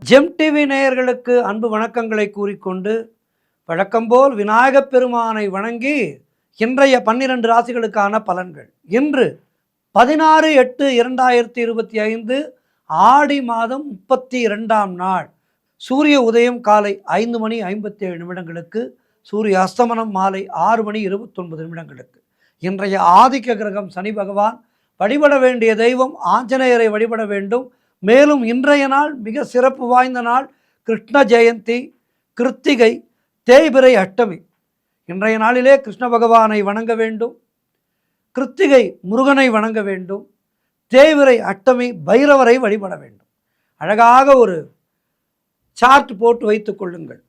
GeM TV நேயர்களுக்கு அன்பு வணக்கங்களை கூறிக்கொண்டு வழக்கம்போல் விநாயகப் பெருமானை வணங்கி இன்றைய 12 ராசிகளுக்கான பலன்கள். இன்று 16/8/2025 ஆடி மாதம் 32ஆம் நாள். சூரிய உதயம் காலை 5:57 சூரிய அஸ்தமனம் மாலை 6:29 இன்றைய ஆதிக்க கிரகம் சனி பகவான். வழிபட வேண்டிய தெய்வம் ஆஞ்சநேயரை வழிபட வேண்டும். மேலும் இன்றைய நாள் மிக சிறப்பு வாய்ந்த நாள். கிருஷ்ண ஜெயந்தி, கிருத்திகை, தேய்பிறை அஷ்டமி. இன்றைய நாளிலே கிருஷ்ண பகவானை வணங்க வேண்டும். கிருத்திகை முருகனை வணங்க வேண்டும். தேய்பிறை அஷ்டமி பைரவரை வழிபட வேண்டும். அழகாக ஒரு சார்ட் போட்டு வைத்துக் கொள்ளுங்கள்.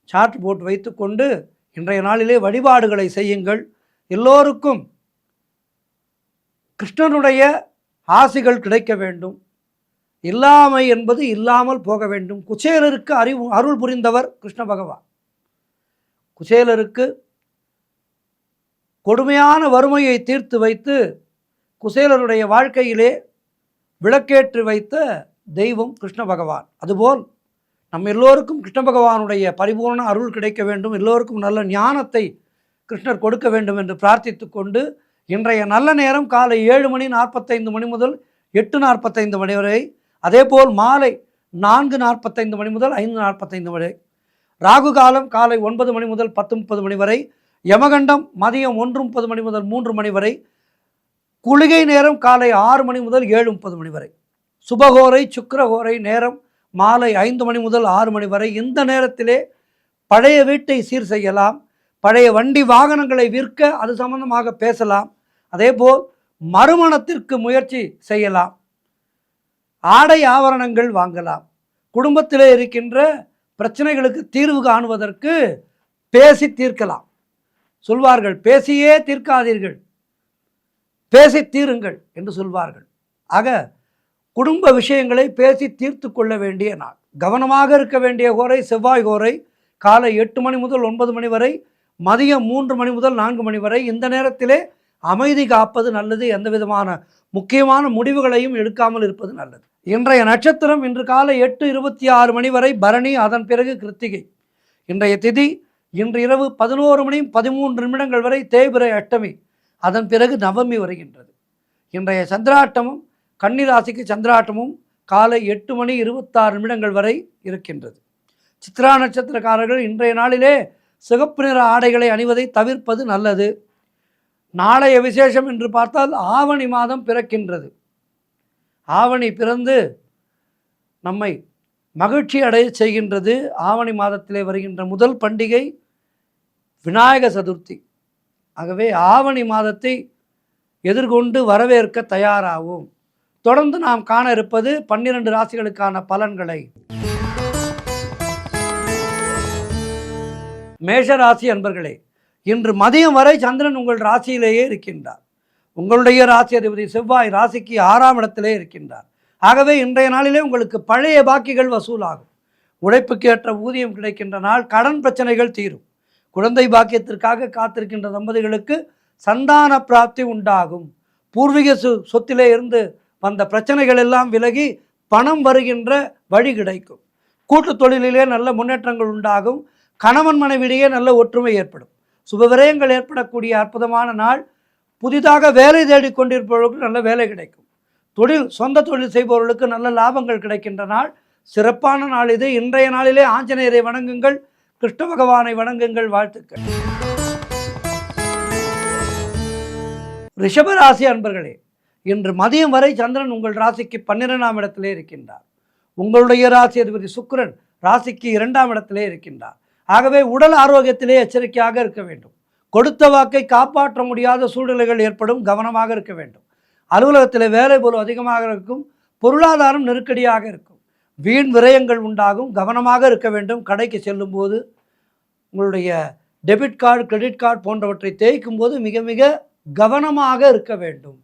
சார்ட் போட்டு வைத்துக்கொண்டு இன்றைய நாளிலே வழிபாடுகளை செய்யுங்கள். எல்லோருக்கும் கிருஷ்ணனுடைய ஆசிகள் கிடைக்க வேண்டும். இல்லாமை என்பது இல்லாமல் போக வேண்டும். குசேலருக்கு அருள் புரிந்தவர் கிருஷ்ண பகவான். குசேலருக்கு கொடுமையான வறுமையை தீர்த்து வைத்து குசேலருடைய வாழ்க்கையிலே விளக்கேற்றி வைத்த தெய்வம் கிருஷ்ண பகவான். அதுபோல் நம் எல்லோருக்கும் கிருஷ்ண பகவானுடைய பரிபூர்ண அருள் கிடைக்க வேண்டும். எல்லோருக்கும் நல்ல ஞானத்தை கிருஷ்ணர் கொடுக்க வேண்டும் என்று பிரார்த்தித்து கொண்டு இன்றைய நல்ல நேரம் காலை 7:45 முதல் 8:45 வரை, அதேபோல் மாலை 4:45 முதல் 5:45 வரை, ராகு காலம் காலை 9 முதல் 10:30 வரை, யமகண்டம் மதியம் 1:30 முதல் 3 வரை, குளிகை நேரம் காலை 6 முதல் 7:30 வரை, சுபகோரை சுக்கிரகோரை நேரம் மாலை 5 முதல் 6 வரை. இந்த நேரத்திலே பழைய வீட்டை சீர் செய்யலாம். பழைய வண்டி வாகனங்களை விற்க அது சம்பந்தமாக பேசலாம். அதேபோல் மறுமணத்திற்கு முயற்சி செய்யலாம். ஆடை ஆபரணங்கள் வாங்கலாம். குடும்பத்திலே இருக்கின்ற பிரச்சனைகளுக்கு தீர்வு காணுவதற்கு பேசி தீர்க்கலாம். சொல்வார்கள், பேசியே தீர்க்காதீர்கள், பேசி தீருங்கள் என்று சொல்வார்கள். ஆக குடும்ப விஷயங்களை பேசி தீர்த்து கொள்ள வேண்டிய நாள். கவனமாக இருக்க வேண்டிய கோரை செவ்வாய் கோரை காலை 8 முதல் 9 வரை, மதியம் 3 முதல் 4 வரை. இந்த நேரத்திலே அமைதி காப்பது நல்லது. எந்த விதமான முக்கியமான முடிவுகளையும் எடுக்காமல் இருப்பது நல்லது. இன்றைய நட்சத்திரம் இன்று காலை 8:26 வரை பரணி, அதன் பிறகு கிருத்திகை. இன்றைய திதி இன்று இரவு 11:13 வரை தேய்பிறை அஷ்டமி, அதன் பிறகு நவமி வருகின்றது. இன்றைய சந்திராட்டமும் கன்னிராசிக்கு சந்திராட்டமும் காலை 8:26 வரை இருக்கின்றது. சித்ரா நட்சத்திரக்காரர்கள் இன்றைய நாளிலே சிகப்பு நிற ஆடைகளை அணிவதை தவிர்ப்பது நல்லது. நாளைய விசேஷம் என்று பார்த்தால் ஆவணி மாதம் பிறக்கின்றது. ஆவணி பிறந்து நம்மை மகிழ்ச்சி அடைய செய்கின்றது. ஆவணி மாதத்திலே வருகின்ற முதல் பண்டிகை விநாயக சதுர்த்தி. ஆகவே ஆவணி மாதத்தை எதிர்கொண்டு வரவேற்க தயாராகும். தொடர்ந்து நாம் காண இருப்பது 12 ராசிகளுக்கான பலன்களை. மேஷராசி அன்பர்களே, இன்று மதியம் வரை சந்திரன் உங்கள் ராசியிலேயே இருக்கின்றார். உங்களுடைய ராசி அதிபதி செவ்வாய் ராசிக்கு 6ஆம் இடத்திலே இருக்கின்றார். ஆகவே இன்றைய நாளிலே உங்களுக்கு பழைய பாக்கிகள் வசூலாகும். உழைப்புக்கு ஏற்ற ஊதியம் கிடைக்கின்ற நாள். கடன் பிரச்சனைகள் தீரும். குழந்தை பாக்கியத்திற்காக காத்திருக்கின்ற தம்பதிகளுக்கு சந்தான பிராப்தி உண்டாகும். பூர்வீக சொத்திலே இருந்து வந்த பிரச்சனைகள் எல்லாம் விலகி பணம் வருகின்ற வழி கிடைக்கும். கூட்டு தொழிலிலே நல்ல முன்னேற்றங்கள் உண்டாகும். கணவன் மனைவியிடையே நல்ல ஒற்றுமை ஏற்படும். சுபவிரயங்கள் ஏற்படக்கூடிய அற்புதமான நாள். புதிதாக வேலை தேடிக்கொண்டிருப்பவர்களுக்கு நல்ல வேலை கிடைக்கும். சொந்த தொழில் செய்பவர்களுக்கு நல்ல லாபங்கள் கிடைக்கின்ற நாள். சிறப்பான நாள் இது. இன்றைய நாளிலே ஆஞ்சநேயரை வணங்குங்கள், கிருஷ்ண பகவானை வணங்குங்கள். வாழ்த்துக்கள். ரிஷபராசி அன்பர்களே, இன்று மதியம் வரை சந்திரன் உங்கள் ராசிக்கு 12ஆம் இடத்திலே இருக்கின்றார். உங்களுடைய ராசி அதிபதி சுக்கிரன் ராசிக்கு 2ஆம் இடத்திலே இருக்கின்றார். ஆகவே உடல் ஆரோக்கியத்திலே எச்சரிக்கையாக இருக்க வேண்டும். கொடுத்த வாக்கை காப்பாற்ற முடியாத சூழ்நிலைகள் ஏற்படும். கவனமாக இருக்க வேண்டும். அலுவலகத்தில் வேலை போல அதிகமாக இருக்கும். பொருளாதாரம் நெருக்கடியாக இருக்கும். வீண் விரயங்கள் உண்டாகும். கவனமாக இருக்க வேண்டும். கடைக்கு செல்லும் போது உங்களுடைய டெபிட் கார்டு, கிரெடிட் கார்டு போன்றவற்றை தேய்க்கும் போது மிக மிக கவனமாக இருக்க வேண்டும்.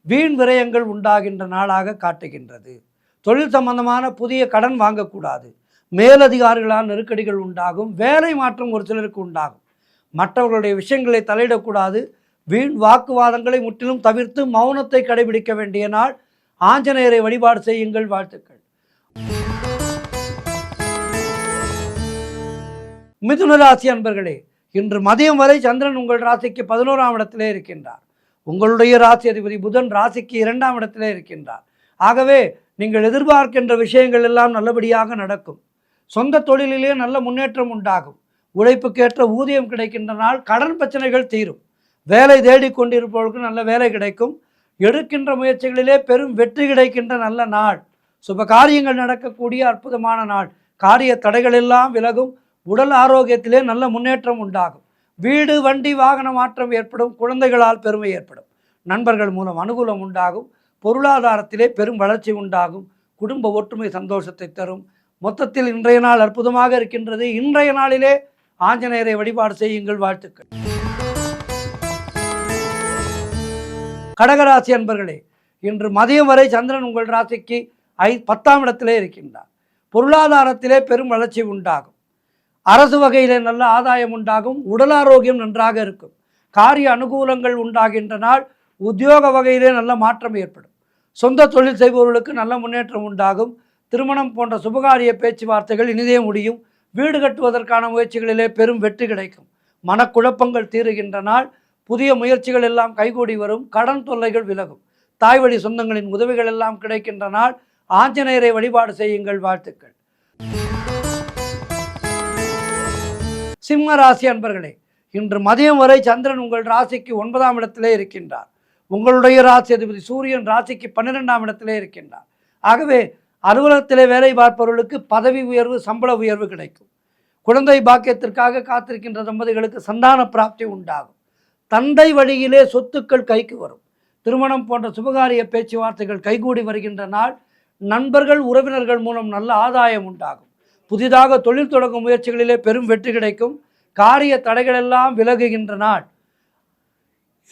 வீண் விரயங்கள் உண்டாகின்ற நாளாக காட்டுகின்றது. தொழில் சம்பந்தமான புதிய கடன் வாங்கக்கூடாது. மேலதிகாரிகளால் நெருக்கடிகள் உண்டாகும். வேலை மாற்றம் ஒரு சிலருக்கு உண்டாகும். மற்றவர்களுடைய விஷயங்களை தலையிடக்கூடாது. வீண் வாக்குவாதங்களை முற்றிலும் தவிர்த்து மௌனத்தை கடைபிடிக்க வேண்டிய நாள். ஆஞ்சநேயரை வழிபாடு செய்யுங்கள். வாழ்த்துக்கள். மிதுன ராசி அன்பர்களே, இன்று மதியம் வரை சந்திரன் உங்கள் ராசிக்கு 11ஆம் இடத்திலே இருக்கின்றார். உங்களுடைய ராசி அதிபதி புதன் ராசிக்கு 2ஆம் இடத்திலே இருக்கின்றார். ஆகவே நீங்கள் எதிர்பார்க்கின்ற விஷயங்கள் எல்லாம் நல்லபடியாக நடக்கும். சொந்த தொழிலிலே நல்ல முன்னேற்றம் உண்டாகும். உழைப்புக்கேற்ற ஊதியம் கிடைக்கின்ற நாள். கடன் பிரச்சனைகள் தீரும். வேலை தேடிக்கொண்டிருப்பவர்களுக்கு நல்ல வேலை கிடைக்கும். எடுக்கின்ற முயற்சிகளிலே பெரும் வெற்றி கிடைக்கின்ற நல்ல நாள். சுப காரியங்கள் நடக்கக்கூடிய அற்புதமான நாள். காரிய தடைகள் எல்லாம் விலகும். உடல் ஆரோக்கியத்திலே நல்ல முன்னேற்றம் உண்டாகும். வீடு வண்டி வாகன மாற்றம் ஏற்படும். குழந்தைகளால் பெருமை ஏற்படும். நண்பர்கள் மூலம் அனுகூலம் உண்டாகும். பொருளாதாரத்திலே பெரும் வளர்ச்சி உண்டாகும். குடும்ப ஒற்றுமை சந்தோஷத்தை தரும். மொத்தத்தில் இன்றைய நாள் அற்புதமாக இருக்கின்றது. இன்றைய நாளிலே ஆஞ்சநேயரை வழிபாடு செய்யுங்கள். வாழ்த்துக்கள். கடகராசி அன்பர்களே, இன்று மதியம் வரை சந்திரன் உங்கள் ராசிக்கு 10ஆம் இடத்திலே இருக்கின்றார். பொருளாதாரத்திலே பெரும் வளர்ச்சி உண்டாகும். அரசு வகையிலே நல்ல ஆதாயம் உண்டாகும். உடல் ஆரோக்கியம் நன்றாக இருக்கும். காரிய அனுகூலங்கள் உண்டாகின்ற நாள். உத்தியோக வகையிலே நல்ல மாற்றம் ஏற்படும். சொந்த தொழில் செய்பவர்களுக்கு நல்ல முன்னேற்றம் உண்டாகும். திருமணம் போன்ற சுபகாரிய பேச்சுவார்த்தைகள் இனிதே முடியும். வீடு கட்டுவதற்கான முயற்சிகளிலே பெரும் வெற்றி கிடைக்கும். மனக்குழப்பங்கள் தீருகின்ற நாள். புதிய முயற்சிகள் எல்லாம் கைகூடி வரும். கடன் தொல்லைகள் விலகும். தாய் வழி சொந்தங்களின் உதவிகள் எல்லாம் கிடைக்கின்ற நாள். ஆஞ்சநேயரை வழிபாடு செய்யுங்கள். வாழ்த்துக்கள். சிம்ம ராசி அன்பர்களே, இன்று மதியம் வரை சந்திரன் உங்கள் ராசிக்கு 9ஆம் இடத்திலே இருக்கின்றார். உங்களுடைய ராசி அதிபதி சூரியன் ராசிக்கு 12ஆம் இடத்திலே இருக்கின்றார். ஆகவே அலுவலகத்திலே வேலை பார்ப்பவர்களுக்கு பதவி உயர்வு, சம்பள உயர்வு கிடைக்கும். குழந்தை பாக்கியத்திற்காக காத்திருக்கின்ற தம்பதிகளுக்கு சந்தான பிராப்தி உண்டாகும். தந்தை வழியிலே சொத்துக்கள் கைக்கு வரும். திருமணம் போன்ற சுபகாரிய பேச்சுவார்த்தைகள் கைகூடி வருகின்ற நாள். நண்பர்கள் உறவினர்கள் மூலம் நல்ல ஆதாயம் உண்டாகும். புதிதாக தொழில் தொடங்கும் முயற்சிகளிலே பெரும் வெற்றி கிடைக்கும். காரிய தடைகளெல்லாம் விலகுகின்ற நாள்.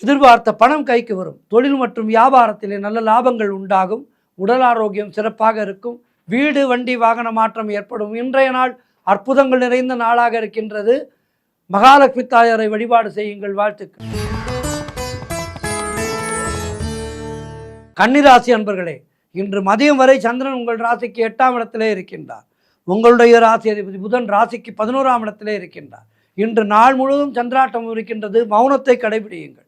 எதிர்பார்த்த பணம் கைக்கு வரும். தொழில் மற்றும் வியாபாரத்திலே நல்ல லாபங்கள் உண்டாகும். உடல் ஆரோக்கியம் சிறப்பாக இருக்கும். வீடு வண்டி வாகன மாற்றம் ஏற்படும். இன்றைய நாள் அற்புதங்கள் நிறைந்த நாளாக இருக்கின்றது. மகாலட்சுமி தாயாரை வழிபாடு செய்யுங்கள். வாழ்த்துக்கள். கன்னிராசி அன்பர்களே, இன்று மதியம் வரை சந்திரன் உங்கள் ராசிக்கு 8ஆம் இடத்திலே இருக்கின்றார். உங்களுடைய ராசி அதிபதி புதன் ராசிக்கு 11ஆம் இடத்திலே இருக்கின்றார். இன்று நாள் முழுவதும் சந்திராட்டம் இருக்கின்றது. மௌனத்தை கடைபிடியுங்கள்.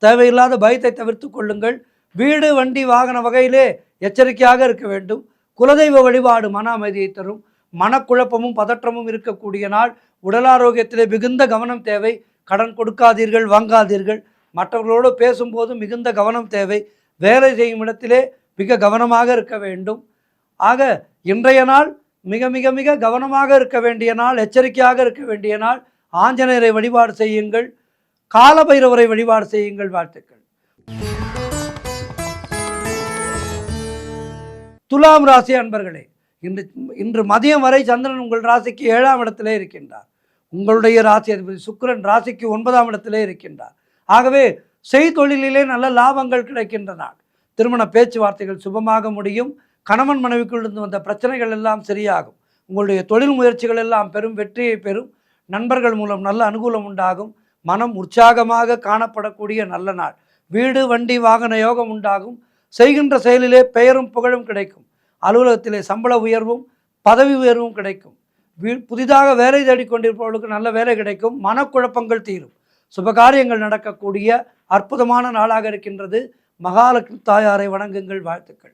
தேவையில்லாத பயத்தை தவிர்த்து கொள்ளுங்கள். வீடு வண்டி வாகன வகையிலே எச்சரிக்கையாக இருக்க வேண்டும். குலதெய்வ வழிபாடு மன அமைதியை தரும். மனக்குழப்பமும் பதற்றமும் இருக்கக்கூடிய நாள். உடல் ஆரோக்கியத்திலே மிகுந்த கவனம் தேவை. கடன் கொடுக்காதீர்கள், வாங்காதீர்கள். மற்றவர்களோடு பேசும்போது மிகுந்த கவனம் தேவை. வேலை செய்யும் இடத்திலே மிக கவனமாக இருக்க வேண்டும். ஆக இன்றைய நாள் மிக மிக மிக கவனமாக இருக்க வேண்டிய நாள். எச்சரிக்கையாக இருக்க வேண்டிய நாள். ஆஞ்சநேயரை வழிபாடு செய்யுங்கள். காலபைரவரை வழிபாடு செய்யுங்கள். வாழ்த்துக்கள். துலாம் ராசி அன்பர்களே, இன்று மதியம் வரை சந்திரன் உங்கள் ராசிக்கு 7ஆம் இடத்திலே இருக்கின்றார். உங்களுடைய ராசி அதிபதி சுக்கிரன் ராசிக்கு 9ஆம் இடத்திலே இருக்கின்றார். ஆகவே செய்தொழிலிலே நல்ல லாபங்கள் கிடைக்கின்ற நாள். திருமண பேச்சுவார்த்தைகள் சுபமாக முடியும். கணவன் மனைவிக்குள் இருந்து வந்த பிரச்சனைகள் எல்லாம் சரியாகும். உங்களுடைய தொழில் முயற்சிகள் எல்லாம் பெரும் வெற்றியை பெறும். நண்பர்கள் மூலம் நல்ல அனுகூலம் உண்டாகும். மனம் உற்சாகமாக காணப்படக்கூடிய நல்ல நாள். வீடு வண்டி வாகன யோகம் உண்டாகும். செய்கின்ற செயலிலே பெயரும் புகழும் கிடைக்கும். அலுவலகத்திலே சம்பள உயர்வும் பதவி உயர்வும் கிடைக்கும். புதிதாக வேலை தேடிக்கொண்டிருப்பவர்களுக்கு நல்ல வேலை கிடைக்கும். மனக்குழப்பங்கள் தீரும். சுபகாரியங்கள் நடக்கக்கூடிய அற்புதமான நாளாக இருக்கின்றது. மகாலட்சுமி தாயாரை வணங்குங்கள். வாழ்த்துக்கள்.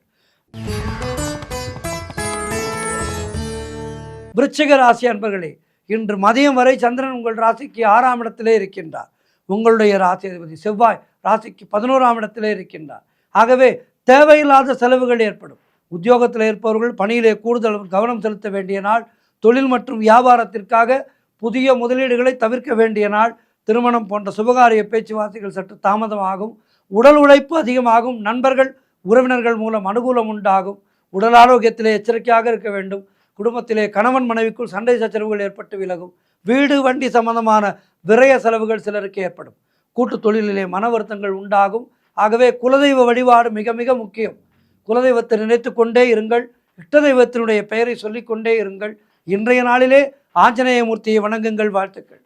விருச்சிக ராசி அன்பர்களே, இன்று மதியம் வரை சந்திரன் உங்கள் ராசிக்கு 6ஆம் இடத்திலே இருக்கின்றார். உங்களுடைய ராசி அதிபதி செவ்வாய் ராசிக்கு 11ஆம் இடத்திலே இருக்கின்றார். ஆகவே தேவையில்லாத செலவுகள் ஏற்படும். உத்தியோகத்தில் இருப்பவர்கள் பணியிலே கூடுதல் கவனம் செலுத்த வேண்டிய நாள். தொழில் மற்றும் வியாபாரத்திற்காக புதிய முதலீடுகளை தவிர்க்க வேண்டிய நாள். திருமணம் போன்ற சுபகாரிய பேச்சுவார்த்தைகள் சற்று தாமதமாகும். உடல் உழைப்பு அதிகமாகும். நண்பர்கள் உறவினர்கள் மூலம் அனுகூலம் உண்டாகும். உடல் ஆரோக்கியத்திலே எச்சரிக்கையாக இருக்க வேண்டும். குடும்பத்திலே கணவன் மனைவிக்குள் சண்டை சச்சரவுகள் ஏற்பட்டு விலகும். வீடு வண்டி சம்பந்தமான விரய செலவுகள் சிலருக்கு ஏற்படும். கூட்டு தொழிலிலே மன வருத்தங்கள் உண்டாகும். ஆகவே குலதெய்வ வழிபாடு மிக மிக முக்கியம். குலதெய்வத்தை நினைத்து கொண்டே இருங்கள். இஷ்ட தெய்வத்தினுடைய பெயரை சொல்லிக்கொண்டே இருங்கள். இன்றைய நாளிலே ஆஞ்சநேய மூர்த்தியை வணங்குங்கள். வாழ்த்துக்கள்.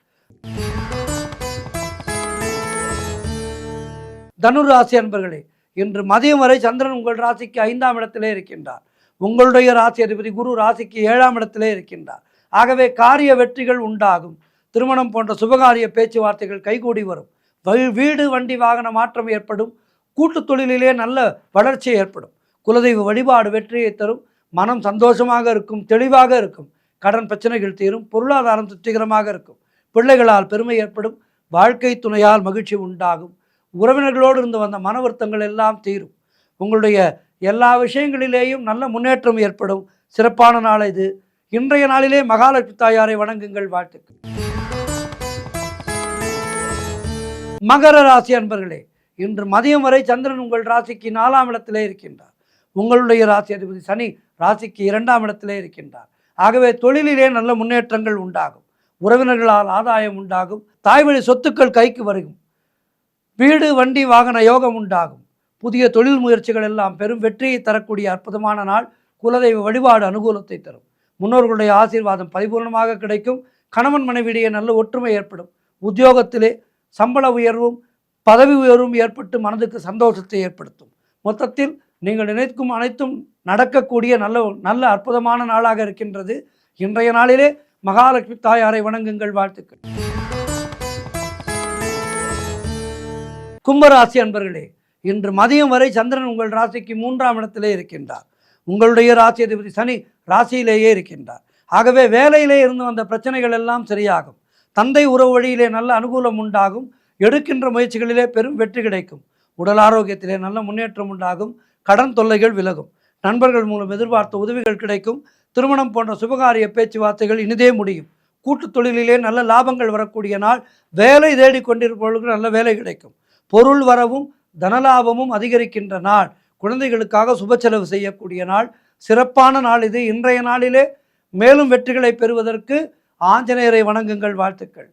தனுர் ராசி அன்பர்களே, இன்று மதியம் வரை சந்திரன் உங்கள் ராசிக்கு 5ஆம் இடத்திலே இருக்கின்றார். உங்களுடைய ராசி அதிபதி குரு ராசிக்கு 7ஆம் இடத்திலே இருக்கின்றார். ஆகவே காரிய வெற்றிகள் உண்டாகும். திருமணம் போன்ற சுபகாரிய பேச்சுவார்த்தைகள் கைகூடி வரும். வீடு வண்டி வாகன மாற்றம் ஏற்படும். கூட்டு தொழிலிலே நல்ல வளர்ச்சி ஏற்படும். குலதெய்வ வழிபாடு வெற்றியை தரும். மனம் சந்தோஷமாக இருக்கும், தெளிவாக இருக்கும். கடன் பிரச்சனைகள் தீரும். பொருளாதாரம் திருப்திகரமாக இருக்கும். பிள்ளைகளால் பெருமை ஏற்படும். வாழ்க்கை துணையால் மகிழ்ச்சி உண்டாகும். உறவினர்களோடு இருந்து வந்த மன வருத்தங்கள் எல்லாம் தீரும். உங்களுடைய எல்லா விஷயங்களிலேயும் நல்ல முன்னேற்றம் ஏற்படும். சிறப்பான நாள் இது. இன்றைய நாளிலே மகாலட்சுமி தாயாரை வணங்குங்கள். வாழ்த்துக்கள். மகர ராசி அன்பர்களே, இன்று மதியம் வரை சந்திரன் உங்கள் ராசிக்கு 4ஆம் இடத்திலே இருக்கின்றார். உங்களுடைய ராசி அதிபதி சனி ராசிக்கு 2ஆம் இடத்திலே இருக்கின்றார். ஆகவே தொழிலிலே நல்ல முன்னேற்றங்கள் உண்டாகும். உறவினர்களால் ஆதாயம் உண்டாகும். தாய்வழி சொத்துக்கள் கைக்கு வரும். வீடு வண்டி வாகன யோகம் உண்டாகும். புதிய தொழில் முயற்சிகள் எல்லாம் பெரும் வெற்றியை தரக்கூடிய அற்புதமான நாள். குலதெய்வ வழிபாடு அனுகூலத்தை தரும். முன்னோர்களுடைய ஆசீர்வாதம் பரிபூர்ணமாக கிடைக்கும். கணவன் மனைவியிடையே நல்ல ஒற்றுமை ஏற்படும். உத்தியோகத்திலே சம்பள உயர்வும் பதவி உயர்வும் ஏற்பட்டு மனதுக்கு சந்தோஷத்தை ஏற்படுத்தும். மொத்தத்தில் நீங்கள் நினைக்கும் அனைத்தும் நடக்கக்கூடிய நல்ல அற்புதமான நாளாக இருக்கின்றது. இன்றைய நாளிலே மகாலட்சுமி தாயாரை வணங்குங்கள். வாழ்த்துக்கள். கும்பராசி அன்பர்களே, இன்று மதியம் வரை சந்திரன் உங்கள் ராசிக்கு 3ஆம் இடத்திலே இருக்கின்றார். உங்களுடைய ராசி அதிபதி சனி ராசியிலேயே இருக்கின்றார். ஆகவே வேலையிலே இருந்து வந்த பிரச்சனைகள் எல்லாம் சரியாகும். தந்தை உறவு வழியிலே நல்ல அனுகூலம் உண்டாகும். எடுக்கின்ற முயற்சிகளிலே பெரும் வெற்றி கிடைக்கும். உடல் ஆரோக்கியத்திலே நல்ல முன்னேற்றம் உண்டாகும். கடன் தொல்லைகள் விலகும். நண்பர்கள் மூலம் எதிர்பார்த்த உதவிகள் கிடைக்கும். திருமணம் போன்ற சுபகாரிய பேச்சுவார்த்தைகள் இனிதே முடியும். கூட்டு தொழிலிலே நல்ல லாபங்கள் வரக்கூடிய நாள். வேலை தேடி கொண்டிருப்பவர்களுக்கு நல்ல வேலை கிடைக்கும். பொருள் வரவும் தனலாபமும் அதிகரிக்கின்ற நாள். குழந்தைகளுக்காக சுப செலவு செய்யக்கூடிய நாள். சிறப்பான நாள் இது. இன்றைய நாளிலே மேலும் வெற்றிகளை பெறுவதற்கு ஆஞ்சநேயரை வணங்குங்கள். வாழ்த்துக்கள்.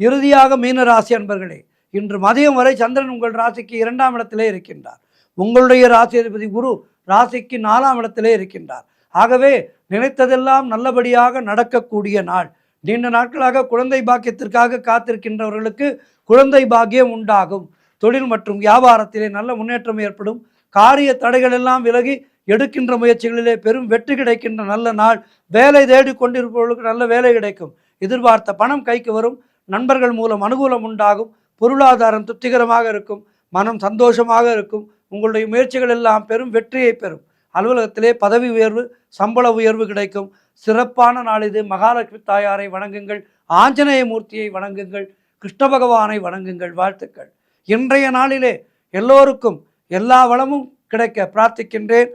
இறுதியாக மீனராசி அன்பர்களே, இன்று மதியம் வரை சந்திரன் உங்கள் ராசிக்கு 2ஆம் இடத்திலே இருக்கின்றார். உங்களுடைய ராசி அதிபதி குரு ராசிக்கு 4ஆம் இடத்திலே இருக்கின்றார். ஆகவே நினைத்ததெல்லாம் நல்லபடியாக நடக்கக்கூடிய நாள். நீண்ட நாட்களாக குழந்தை பாக்கியத்திற்காக காத்திருக்கின்றவர்களுக்கு குழந்தை பாக்கியம் உண்டாகும். தொழில் மற்றும் வியாபாரத்திலே நல்ல முன்னேற்றம் ஏற்படும். காரிய தடைகள் எல்லாம் விலகி எடுக்கின்ற முயற்சிகளிலே பெரும் வெற்றி கிடைக்கின்ற நல்ல நாள். வேலை தேடி கொண்டிருப்பவர்களுக்கு நல்ல வேலை கிடைக்கும். எதிர்பார்த்த பணம் கைக்கு வரும். நண்பர்கள் மூலம் அனுகூலம் உண்டாகும். பொருளாதாரம் திருப்திகரமாக இருக்கும். மனம் சந்தோஷமாக இருக்கும். உங்களுடைய முயற்சிகள் எல்லாம் பெரும் வெற்றியை பெறும். அலுவலகத்திலே பதவி உயர்வு சம்பள உயர்வு கிடைக்கும். சிறப்பான நாள் இது. மகாலட்சுமி தாயாரை வணங்குங்கள். ஆஞ்சநேய மூர்த்தியை வணங்குங்கள். கிருஷ்ண பகவானை வணங்குங்கள். வாழ்த்துக்கள். இன்றைய நாளிலே எல்லோருக்கும் எல்லா வளமும் கிடைக்க பிரார்த்திக்கின்றேன்.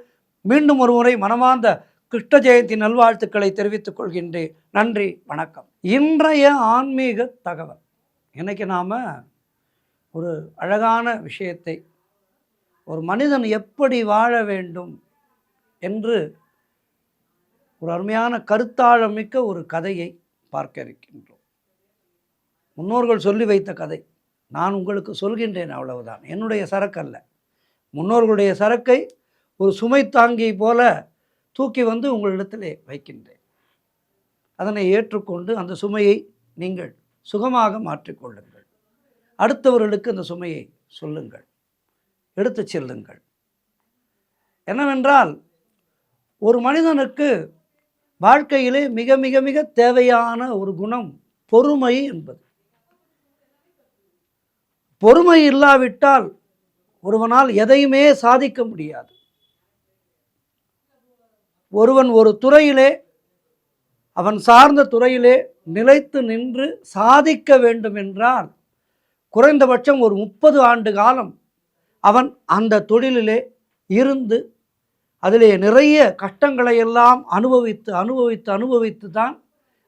மீண்டும் ஒருமுறை மனமார்ந்த கிருஷ்ண ஜெயந்தி நல்வாழ்த்துக்களை தெரிவித்துக் கொள்கின்றேன். நன்றி, வணக்கம். இன்றைய ஆன்மீக தகவல். இன்றைக்கி நாம் ஒரு அழகான விஷயத்தை, ஒரு மனிதன் எப்படி வாழ வேண்டும் என்று ஒரு அருமையான கருத்தாழமிக்க ஒரு கதையை பார்க்க இருக்கின்றோம். முன்னோர்கள் சொல்லி வைத்த கதை. நான் உங்களுக்கு சொல்கின்றேன், அவ்வளவுதான். என்னுடைய சரக்கு அல்ல. முன்னோர்களுடைய சரக்கை ஒரு சுமை தாங்கி போல தூக்கி வந்து உங்களிடத்திலே வைக்கின்றேன். அதனை ஏற்றுக்கொண்டு அந்த சுமையை நீங்கள் சுகமாக மாற்றிக்கொள்ளுங்கள். அடுத்தவர்களுக்கு அந்த சுமையை சொல்லுங்கள், எடுத்து செல்லுங்கள். என்னவென்றால், ஒரு மனிதனுக்கு வாழ்க்கையிலே மிக மிக மிக தேவையான ஒரு குணம் பொறுமை என்பது. பொறுமை இல்லாவிட்டால் ஒருவனால் எதையுமே சாதிக்க முடியாது. ஒருவன் ஒரு துறையிலே, அவன் சார்ந்த துறையிலே நிலைத்து நின்று சாதிக்க வேண்டும் என்றால் குறைந்தபட்சம் ஒரு 30 ஆண்டு காலம் அவன் அந்த தொழிலிலே இருந்து அதிலே நிறைய கஷ்டங்களை எல்லாம் அனுபவித்து அனுபவித்து அனுபவித்து தான்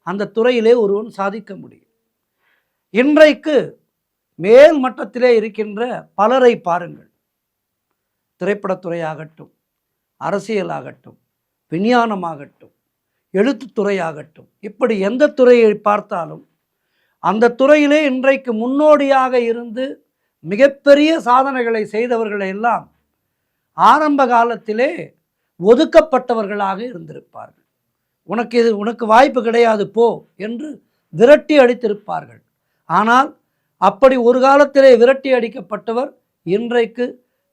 அந்த துறையிலே ஒருவன் சாதிக்க முடியும். இன்றைக்கு மேல் மட்டத்திலே இருக்கின்ற பலரை பாருங்கள். திரைப்படத்துறையாகட்டும், அரசியலாகட்டும், விஞ்ஞானமாகட்டும், எழுத்துத்துறையாகட்டும், இப்படி எந்த துறையை பார்த்தாலும் அந்த துறையிலே இன்றைக்கு முன்னோடியாக இருந்து மிகப்பெரிய சாதனைகளை செய்தவர்களை எல்லாம் ஆரம்ப காலத்திலே ஒதுக்கப்பட்டவர்களாக இருந்திருப்பார்கள். உனக்கு வாய்ப்பு கிடையாது போ என்று விரட்டி அடித்திருப்பார்கள். ஆனால் அப்படி ஒரு காலத்திலே விரட்டி அடிக்கப்பட்டவர் இன்றைக்கு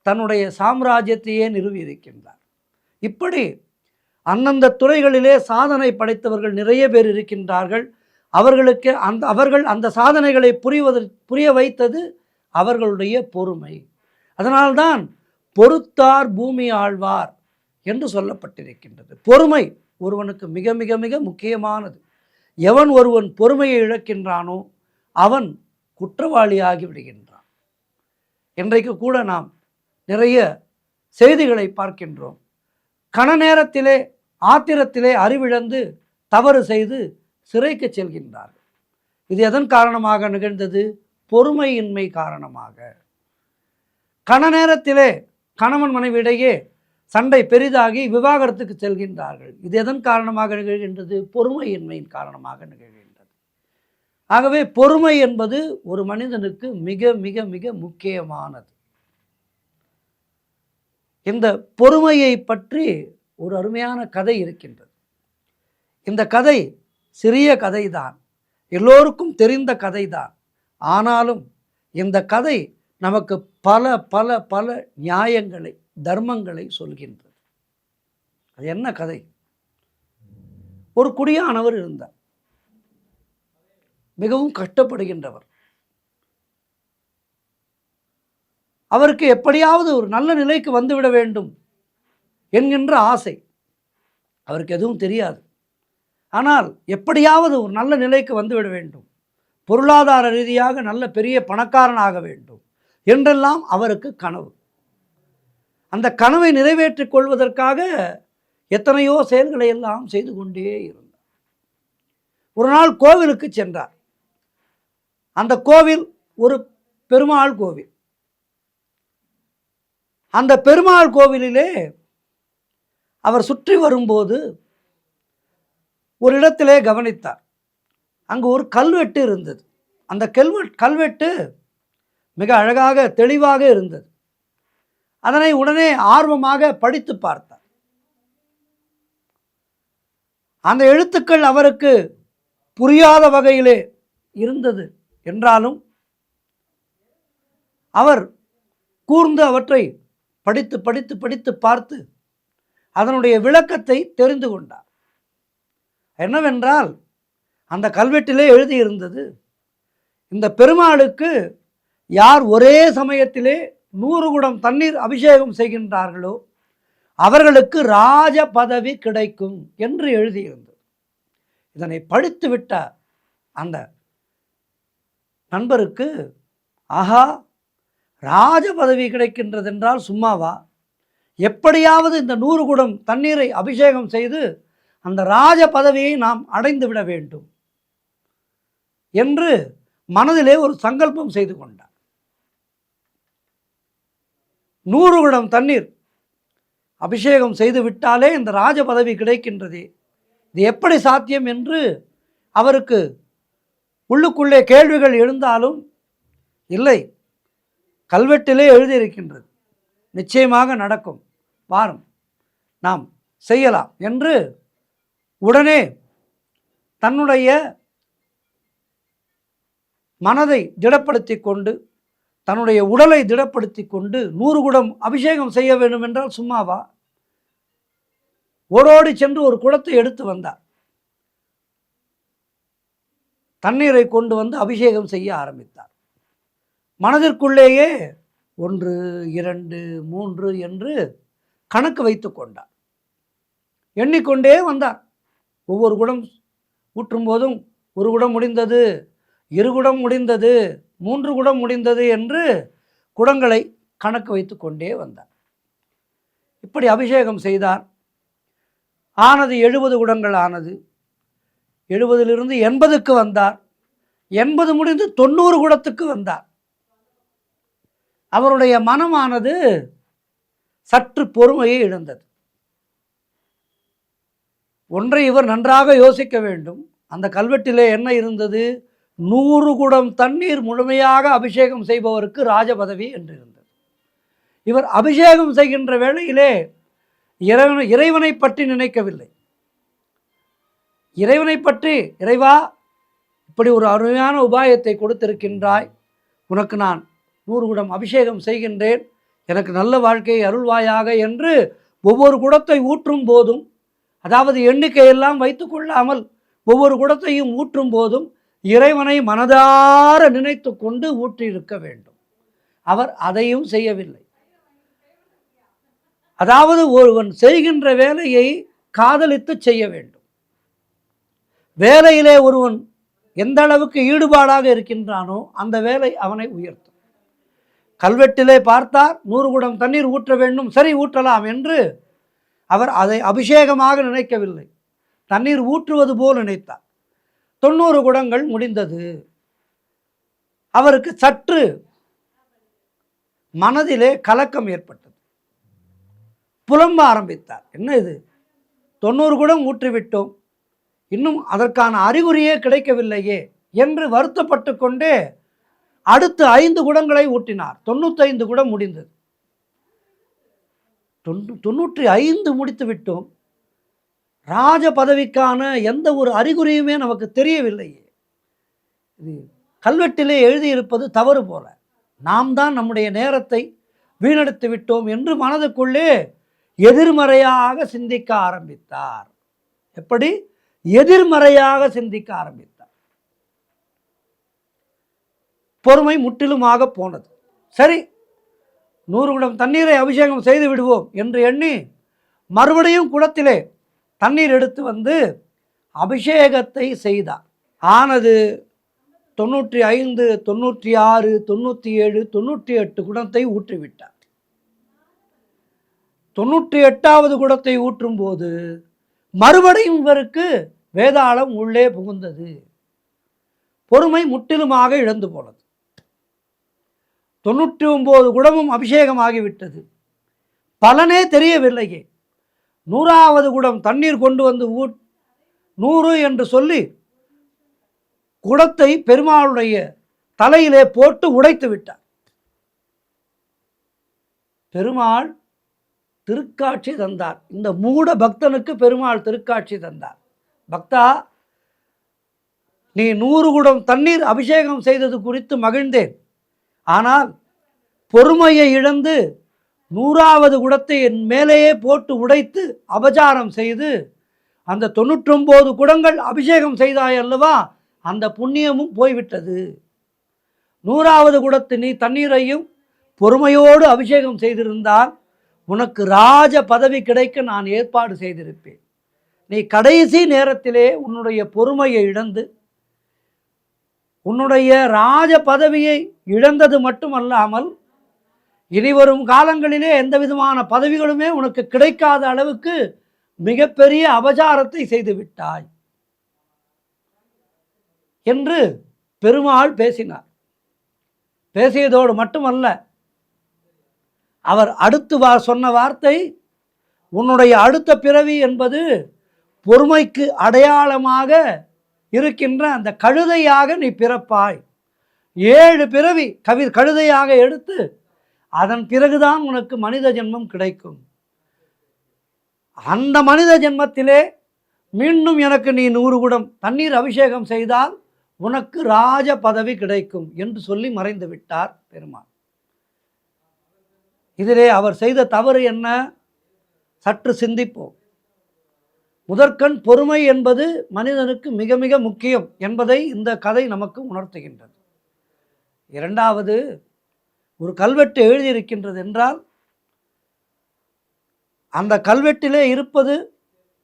தன்னுடைய சாம்ராஜ்யத்தையே நிறுவியிருக்கின்றார். இப்படி அந்தந்த துறைகளிலே சாதனை படைத்தவர்கள் நிறைய பேர் இருக்கின்றார்கள். அவர்களுக்கு அவர்கள் அந்த சாதனைகளை புரிய வைத்தது அவர்களுடைய பொறுமை. அதனால்தான் பொறுத்தார் பூமி ஆழ்வார் என்று சொல்லப்பட்டிருக்கின்றது. பொறுமை ஒருவனுக்கு மிக மிக மிக முக்கியமானது. எவன் ஒருவன் பொறுமையை இழக்கின்றானோ அவன் குற்றவாளியாகி விடுகின்றான். இன்றைக்கு கூட நாம் நிறைய செய்திகளை பார்க்கின்றோம். கண நேரத்திலே ஆத்திரத்திலே அறிவிழந்து தவறு செய்து சிறைக்கு செல்கின்றார்கள். இது எதன் காரணமாக நிகழ்ந்தது? பொறுமையின்மை காரணமாக. கண நேரத்திலே கணவன் மனைவியிடையே சண்டை பெரிதாகி விவாகரத்துக்கு செல்கின்றார்கள். இது எதன் காரணமாக நிகழ்கின்றது? பொறுமையின்மையின் காரணமாக நிகழ்கின்றது. ஆகவே பொறுமை என்பது ஒரு மனிதனுக்கு மிக மிக மிக முக்கியமானது. இந்த பொறுமையை பற்றி ஒரு அருமையான கதை இருக்கின்றது. இந்த கதை சிறிய கதைதான், எல்லோருக்கும் தெரிந்த கதைதான். ஆனாலும் இந்த கதை நமக்கு பல பல பல நியாயங்களை, தர்மங்களை சொல்கின்றது. அது என்ன கதை? ஒரு குடியானவர் இருந்தார், மிகவும் கஷ்டப்படுகின்றவர். அவருக்கு எப்படியாவது ஒரு நல்ல நிலைக்கு வந்துவிட வேண்டும் என்கின்ற ஆசை. அவருக்கு எதுவும் தெரியாது. ஆனால் எப்படியாவது ஒரு நல்ல நிலைக்கு வந்துவிட வேண்டும், பொருளாதார ரீதியாக நல்ல பெரிய பணக்காரனாக வேண்டும் என்றெல்லாம் அவருக்கு கனவு. அந்த கனவை நிறைவேற்றிக் கொள்வதற்காக எத்தனையோ செயல்களை எல்லாம் செய்து கொண்டே இருந்தார். ஒரு நாள் கோவிலுக்கு சென்றார். அந்த கோவில் ஒரு பெருமாள் கோவில். அந்த பெருமாள் கோவிலிலே அவர் சுற்றி வரும்போது ஒரு இடத்திலே கவனித்தார். அங்கு ஒரு கல்வெட்டு இருந்தது. அந்த கல்வெட்டு மிக அழகாக தெளிவாக இருந்தது. அதனை உடனே ஆர்வமாக படித்து பார்த்தார். அந்த எழுத்துக்கள் அவருக்கு புரியாத வகையிலே இருந்தது என்றாலும் அவர் கூர்ந்து அவற்றை படித்து படித்து படித்து பார்த்து அதனுடைய விளக்கத்தை தெரிந்து கொண்டார். என்னவென்றால், அந்த கல்வெட்டிலே எழுதியிருந்தது, இந்த பெருமாளுக்கு யார் ஒரே சமயத்திலே 100 குடம் தண்ணீர் அபிஷேகம் செய்கின்றார்களோ அவர்களுக்கு ராஜ பதவி கிடைக்கும் என்று எழுதியிருந்தது. இதனை படித்துவிட்ட அந்த நண்பருக்கு, ஆஹா, ராஜ பதவி கிடைக்கின்றது என்றால் சும்மாவா? எப்படியாவது இந்த 100 குடம் தண்ணீரை அபிஷேகம் செய்து அந்த ராஜ பதவியை நாம் அடைந்து விட வேண்டும் என்று மனதிலே ஒரு சங்கல்பம் செய்து கொண்டார். 100 குடம் தண்ணீர் அபிஷேகம் செய்து விட்டாலே இந்த ராஜ பதவி கிடைக்கின்றதே, இது எப்படி சாத்தியம் என்று அவருக்கு உள்ளுக்குள்ளே கேள்விகள் எழுந்தாலும், இல்லை, கல்வெட்டிலே எழுதியிருக்கின்றது, நிச்சயமாக நடக்கும், வாரும் நாம் செய்யலாம் என்று உடனே தன்னுடைய மனதை திடப்படுத்தி கொண்டு, தன்னுடைய உடலை திடப்படுத்தி கொண்டு 100 குடம் அபிஷேகம் செய்ய வேண்டும் என்றால் சும்மாவா? ஓடோடி சென்று ஒரு குடத்தை எடுத்து வந்தார். தண்ணீரை கொண்டு வந்து அபிஷேகம் செய்ய ஆரம்பித்தார். மனதிற்குள்ளேயே 1, 2, 3 என்று கணக்கு வைத்து கொண்டார். எண்ணிக்கொண்டே வந்தார். ஒவ்வொரு குடம் ஊற்றும் போதும் 1 குடம் முடிந்தது, 2 குடம் முடிந்தது, 3 குடம் முடிந்தது என்று குடங்களை கணக்கு வைத்து கொண்டே வந்தார். இப்படி அபிஷேகம் செய்தார். ஆனது 70 குடங்கள் ஆனது. 70லிருந்து 80க்கு வந்தார். 80 முடிந்து 90 குடத்துக்கு வந்தார். அவருடைய மனமானது சற்று பொறுமையை இழந்தது. ஒன்றை இவர் நன்றாக யோசிக்க வேண்டும். அந்த கல்வெட்டிலே என்ன இருந்தது? 100 குடம் தண்ணீர் முழுமையாக அபிஷேகம் செய்பவருக்கு ராஜ பதவி என்று இருந்தது. இவர் அபிஷேகம் செய்கின்ற வேளையிலே இறைவனை பற்றி நினைக்கவில்லை. இறைவனை பற்றி, இறைவா, இப்படி ஒரு அருமையான உபாயத்தை கொடுத்திருக்கின்றாய், உனக்கு நான் 100 குடம் அபிஷேகம் செய்கின்றேன், எனக்கு நல்ல வாழ்க்கையை அருள்வாயாக என்று ஒவ்வொரு குடத்தை ஊற்றும் போதும் அதாவது எண்ணிக்கையெல்லாம் வைத்து கொள்ளாமல் ஒவ்வொரு குடத்தையும் ஊற்றும் போதும் இறைவனை மனதார நினைத்து கொண்டு ஊற்றியிருக்க வேண்டும். அவர் அதையும் செய்யவில்லை. அதாவது ஒருவன் செய்கின்ற வேலையை காதலித்து செய்ய வேண்டும். வேலையிலே ஒருவன் எந்த அளவுக்கு ஈடுபாடாக இருக்கின்றானோ அந்த வேலை அவனை உயர்த்தும். கல்வெட்டிலே பார்த்தார் 100 குடம் தண்ணீர் ஊற்ற வேண்டும், சரி ஊற்றலாம் என்று அவர் அதை அபிஷேகமாக நினைக்கவில்லை, தண்ணீர் ஊற்றுவது போல் நினைத்தார். 90 குடங்கள் முடிந்தது. அவருக்கு சற்று மனதிலே கலக்கம் ஏற்பட்டது. புலம்ப ஆரம்பித்தார். என்ன இது, 90 குடம் ஊற்றிவிட்டோம், இன்னும் அதற்கான அறிகுறியே கிடைக்கவில்லையே என்று வருத்தப்பட்டு கொண்டே அடுத்து 5 குடங்களை ஊற்றினார். 95 குடம் முடிந்தது. 95 முடித்து விட்டோம், ராஜ பதவிக்கான எந்த ஒரு அறிகுறியுமே நமக்கு தெரியவில்லையே. இது கல்வெட்டிலே எழுதியிருப்பது தவறு போல, நாம் தான் நம்முடைய நேரத்தை வீணடித்து விட்டோம் என்று மனதுக்குள்ளே எதிர்மறையாக சிந்திக்க ஆரம்பித்தார். எப்படி? எதிர்மறையாக சிந்திக்க ஆரம்பித்தார். பொறுமை முற்றிலுமாக போனது. சரி, 100 குடம் தண்ணீரை அபிஷேகம் செய்து விடுவோம் என்று எண்ணி மறுபடியும் குடத்திலே தண்ணீர் எடுத்து வந்து அபிஷேகத்தை செய்தார். ஆனது 95, 96, 97, 98 குடத்தை ஊற்றிவிட்டார். 98வது குடத்தை ஊற்றும் போது மறுபடியும் இவருக்கு வேதாளம் உள்ளே புகுந்தது. பொறுமை முற்றிலுமாக இழந்து போனது. 99 குடமும் அபிஷேகமாகிவிட்டது. பலனே தெரியவில்லையே. 100வது குடம் தண்ணீர் கொண்டு வந்து 100 என்று சொல்லி குடத்தை பெருமாளுடைய தலையிலே போட்டு உடைத்து விட்டார். பெருமாள் திருக்காட்சி தந்தார். இந்த மூட பக்தனுக்கு பெருமாள் திருக்காட்சி தந்தார். பக்தா, நீ 100 குடம் தண்ணீர் அபிஷேகம் செய்தது குறித்து மகிழ்ந்தேன். ஆனால் பொறுமையை இழந்து 100வது குடத்தை என் மேலேயே போட்டு உடைத்து அபச்சாரம் செய்து அந்த 99 குடங்கள் அபிஷேகம் செய்தாய் அல்லவா, அந்த புண்ணியமும் போய்விட்டது. 100வது குடத்து நீ தண்ணீரையும் பொறுமையோடு அபிஷேகம் செய்திருந்தால் உனக்கு ராஜ பதவி கிடைக்க நான் ஏற்பாடு செய்திருப்பேன். நீ கடைசி நேரத்திலே உன்னுடைய பொறுமையை இழந்து உன்னுடைய ராஜ பதவியை இழந்தது மட்டுமல்லாமல் இனிவரும் காலங்களிலே எந்த விதமான பதவிகளுமே உனக்கு கிடைக்காத அளவுக்கு மிகப்பெரிய அபச்சாரத்தை செய்து விட்டாய் என்று பெருமாள் பேசினார். பேசியதோடு மட்டுமல்ல, அவர் அடுத்து சொன்ன வார்த்தை, உன்னுடைய அடுத்த பிறவி என்பது பொறுமைக்கு அடையாளமாக இருக்கின்ற அந்த கழுதையாக நீ பிறப்பாய். 7 பிறவி கழுதையாக எடுத்து அதன் பிறகுதான் உனக்கு மனித ஜென்மம் கிடைக்கும். அந்த மனித ஜென்மத்திலே மீண்டும் எனக்கு நீ 100 குடம் தண்ணீர் அபிஷேகம் செய்தால் உனக்கு ராஜ பதவி கிடைக்கும் என்று சொல்லி மறைந்து விட்டார் பெருமாள். இதிலே அவர் செய்த தவறு என்ன? சற்று சிந்திப்போம். முதற்கண் பொறுமை என்பது மனிதனுக்கு மிக மிக முக்கியம் என்பதை இந்த கதை நமக்கு உணர்த்துகின்றது. இரண்டாவது, ஒரு கல்வெட்டு எழுதியிருக்கின்றது என்றால் அந்த கல்வெட்டிலே இருப்பது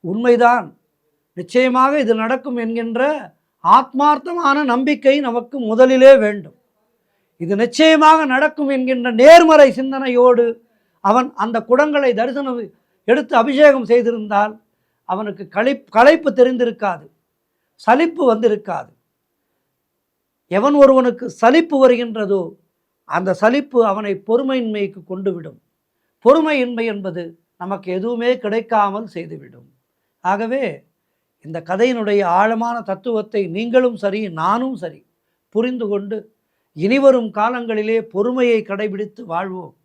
உண்மைதான், நிச்சயமாக இது நடக்கும் என்கின்ற ஆத்மார்த்தமான நம்பிக்கை நமக்கு முதலிலே வேண்டும். இது நிச்சயமாக நடக்கும் என்கின்ற நேர்மறை சிந்தனையோடு அவன் அந்த குடங்களை தரிசனம் எடுத்து அபிஷேகம் செய்திருந்தால் அவனுக்கு களைப்பு தெரிந்திருக்காது, சலிப்பு வந்திருக்காது. எவன் ஒருவனுக்கு சலிப்பு வருகின்றதோ அந்த சலிப்பு அவனை பொறுமையின்மைக்கு கொண்டு விடும். பொறுமையின்மை என்பது நமக்கு எதுவுமே கிடைக்காமல் செய்துவிடும். ஆகவே இந்த கதையினுடைய ஆழமான தத்துவத்தை நீங்களும் சரி நானும் சரி புரிந்து கொண்டு இனிவரும் காலங்களிலே பொறுமையை கடைபிடித்து வாழ்வோம்.